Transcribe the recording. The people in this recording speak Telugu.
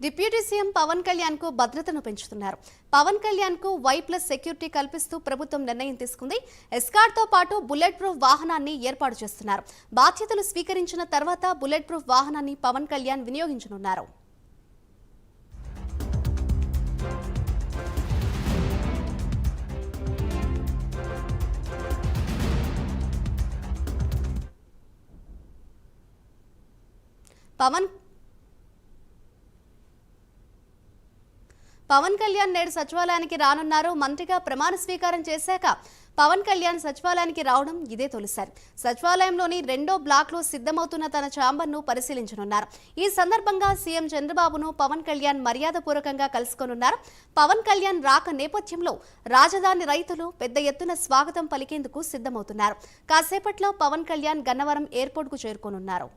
డిప్యూటీ సీఎం పవన్ కళ్యాణ్ కు భద్రతను పెంచుతున్నారు. పవన్ కళ్యాణ్ కు Y+ సెక్యూరిటీ కల్పిస్తూ ప్రభుత్వం నిర్ణయం తీసుకుంది. ఎస్కార్ట్ తో పాటు బుల్లెట్ ప్రూఫ్ వాహనాన్ని ఏర్పాటు చేస్తున్నారు. బాధ్యతలు స్వీకరించిన తర్వాత బుల్లెట్ ప్రూఫ్ వాహనాన్ని పవన్ కళ్యాణ్ వినియోగించనున్నారు. పవన్ కళ్యాణ్ నేడు సచివాలయానికి రానున్నారు. మంత్రిగా ప్రమాణ స్వీకారం చేశాక పవన్ కళ్యాణ్ సచివాలయానికి రావడం ఇదే తొలిసారి. సచివాలయంలోని 2వ బ్లాక్లో సిద్ధమవుతున్న తన ఛాంబర్ను పరిశీలించనున్నారు. ఈ సందర్భంగా సీఎం చంద్రబాబును పవన్ కళ్యాణ్ మర్యాదపూర్వకంగా కలుసుకోనున్నారు. పవన్ కళ్యాణ్ రాక నేపథ్యంలో రాజధాని రైతులు పెద్ద ఎత్తున స్వాగతం పలికేందుకు సిద్ధమవుతున్నారు. కాసేపట్లో పవన్ కళ్యాణ్ గన్నవరం ఎయిర్పోర్ట్కు చేరుకోనున్నారు.